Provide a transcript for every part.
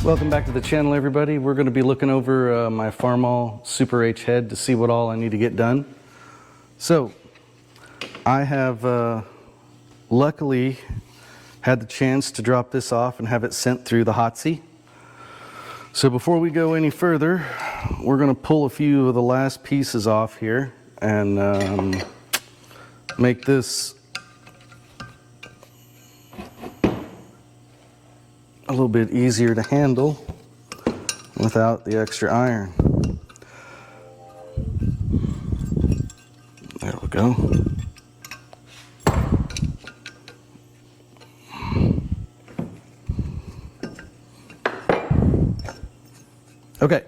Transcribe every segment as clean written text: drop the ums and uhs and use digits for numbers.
Welcome back to the channel, everybody. We're going to be looking over my Farmall Super H head to see what all I need to get done. So I have luckily had the chance to drop this off and have it sent through the Hotsy. So before we go any further, we're going to pull a few of the last pieces off here and make this a little bit easier to handle without the extra iron. There we go. Okay,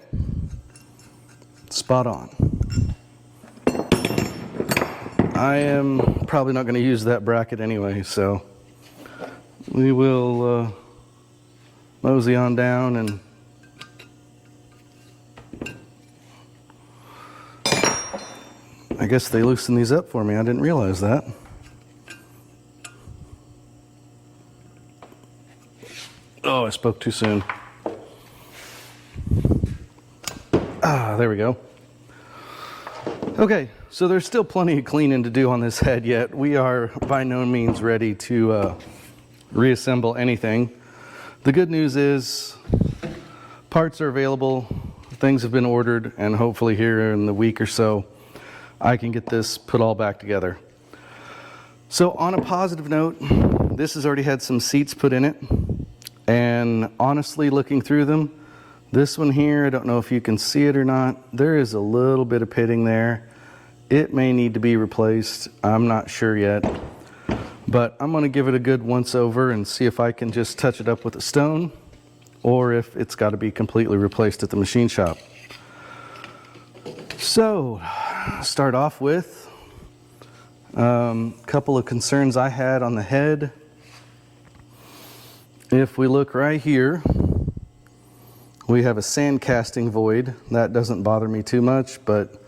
spot on. I am probably not going to use that bracket anyway, so we will mosey on down and I guess they loosened these up for me. I didn't realize that. Oh, I spoke too soon. There we go. Okay, so there's still plenty of cleaning to do on this head yet. We are by no means ready to reassemble anything. The good news is parts are available, things have been ordered, and hopefully here in the week or so I can get this put all back together. So on a positive note, this has already had some seats put in it, and honestly looking through them, this one here, I don't know if you can see it or not, there is a little bit of pitting there. It may need to be replaced, I'm not sure yet. But I'm going to give it a good once over and see if I can just touch it up with a stone or if it's got to be completely replaced at the machine shop. So, start off with a couple of concerns I had on the head. If we look right here, we have a sand casting void. That doesn't bother me too much, but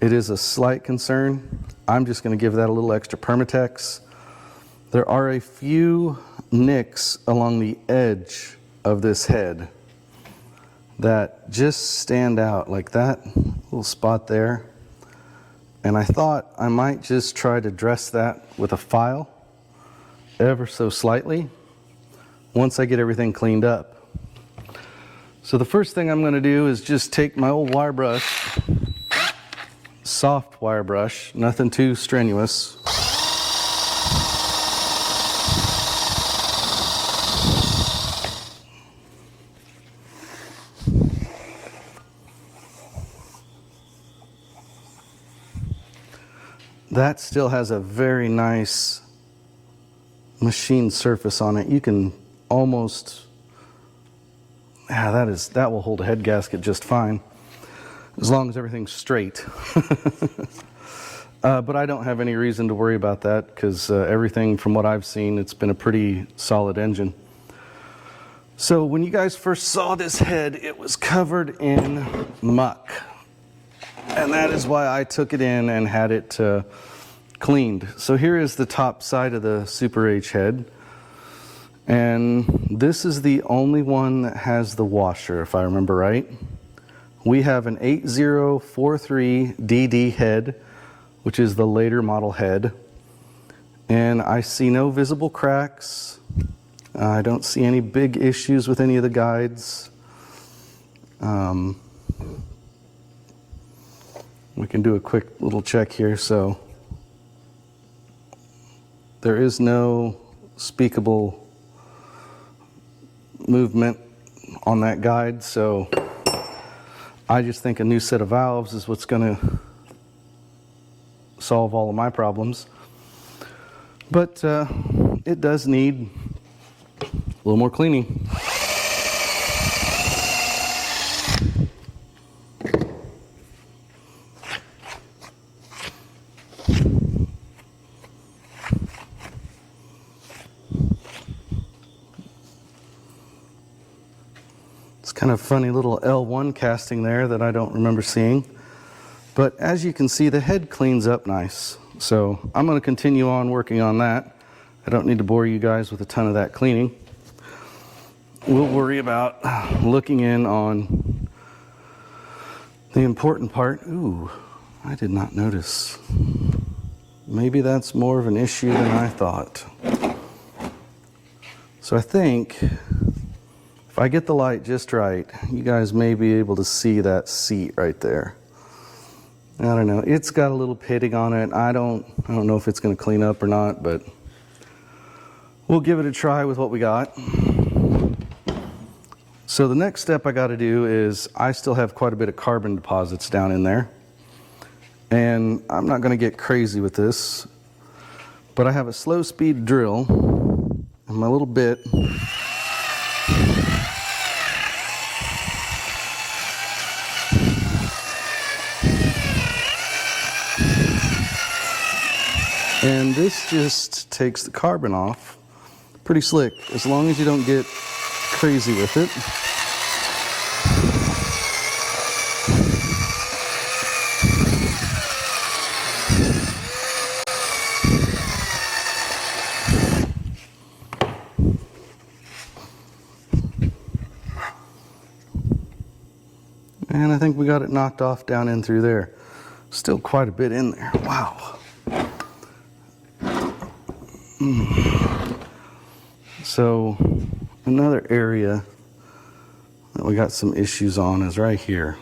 it is a slight concern. I'm just going to give that a little extra Permatex. There are a few nicks along the edge of this head that just stand out, like that little spot there. And I thought I might just try to dress that with a file ever so slightly once I get everything cleaned up. So the first thing I'm going to do is just take my old wire brush, soft wire brush, nothing too strenuous. That still has a very nice machined surface on it. You can almost, that will hold a head gasket just fine, as long as everything's straight. But I don't have any reason to worry about that because everything from what I've seen, it's been a pretty solid engine. So when you guys first saw this head, it was covered in muck. And that is why I took it in and had it cleaned. So here is the top side of the Super H head. And this is the only one that has the washer, if I remember right. We have an 8043 DD head, which is the later model head. And I see no visible cracks. I don't see any big issues with any of the guides. We can do a quick little check here. So there is no speakable movement on that guide, so I just think a new set of valves is what's going to solve all of my problems. But it does need a little more cleaning. Kind of funny little L1 casting there that I don't remember seeing. But as you can see, the head cleans up nice. So I'm going to continue on working on that. I don't need to bore you guys with a ton of that cleaning. we'll worry about looking in on the important part. Ooh, I did not notice. Maybe that's more of an issue than I thought. So I think if I get the light just right, you guys may be able to see that seat right there. I don't know. It's got a little pitting on it. I don't know if it's going to clean up or not, but we'll give it a try with what we got. So the next step I got to do is I still have quite a bit of carbon deposits down in there. And I'm not going to get crazy with this, but I have a slow speed drill and my little bit. And this just takes the carbon off. Pretty slick, as long as you don't get crazy with it. And I think we got it knocked off down in through there. Still quite a bit in there. Wow. So another area that we got some issues on is right here.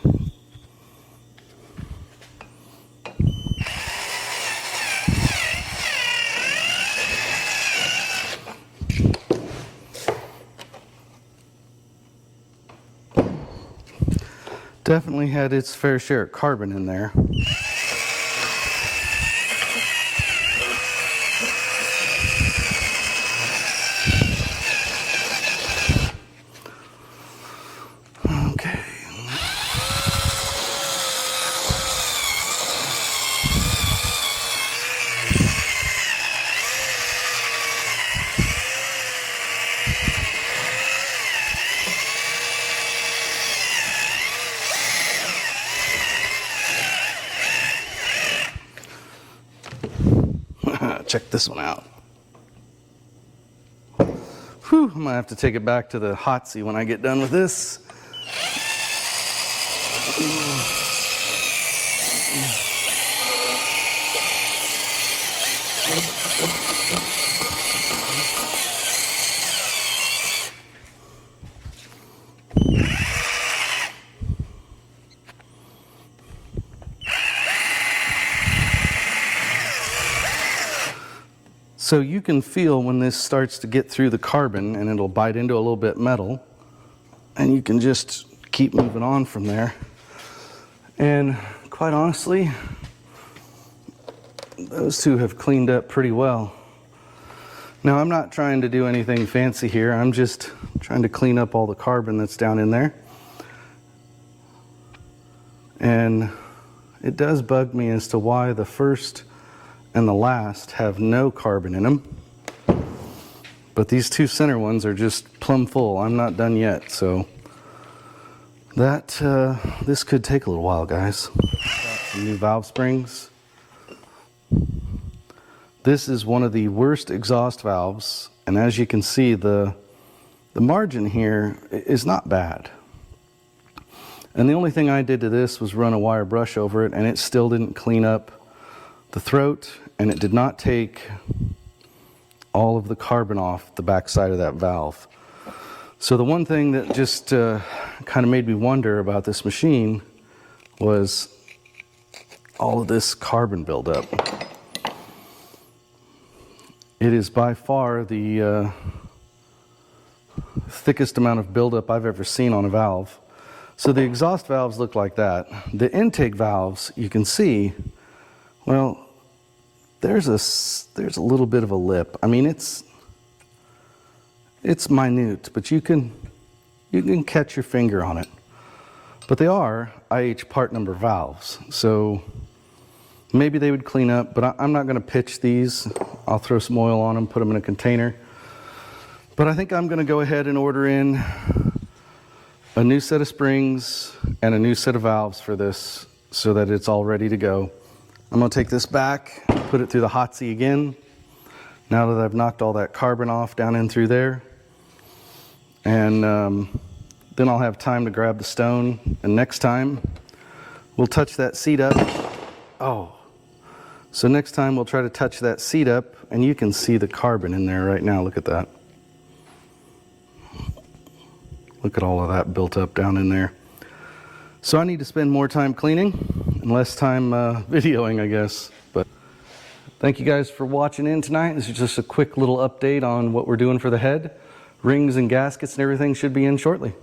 Definitely had its fair share of carbon in there. Okay. Check this one out. Whew, I might have to take it back to the hot seat when I get done with this. So you can feel when this starts to get through the carbon and it'll bite into a little bit metal, and you can just keep moving on from there. And quite honestly, those two have cleaned up pretty well. Now I'm not trying to do anything fancy here. I'm just trying to clean up all the carbon that's down in there. And it does bug me as to why the first and the last have no carbon in them, but these two center ones are just plumb full. I'm not done yet, so that this could take a little while, guys. Got some new valve springs. This is one of the worst exhaust valves, and as you can see, the margin here is not bad. And the only thing I did to this was run a wire brush over it, and it still didn't clean up the throat, and it did not take all of the carbon off the back side of that valve. So the one thing that just kind of made me wonder about this machine was all of this carbon buildup. It is by far the thickest amount of buildup I've ever seen on a valve. So the exhaust valves look like that. The intake valves, you can see, well, there's a little bit of a lip. I mean, it's minute, but you can catch your finger on it. But they are IH part number valves, so maybe they would clean up, but I'm not going to pitch these. I'll throw some oil on them, put them in a container. But I think I'm going to go ahead and order in a new set of springs and a new set of valves for this so that it's all ready to go. I'm going to take this back, put it through the hot seat again, now that I've knocked all that carbon off down in through there. And then I'll have time to grab the stone, and next time we'll touch that seat up. Oh, so next time we'll try to touch that seat up, and you can see the carbon in there right now. Look at that. Look at all of that built up down in there. So I need to spend more time cleaning and less time videoing, I guess. But thank you guys for watching in tonight. This is just a quick little update on what we're doing for the head. Rings and gaskets and everything should be in shortly.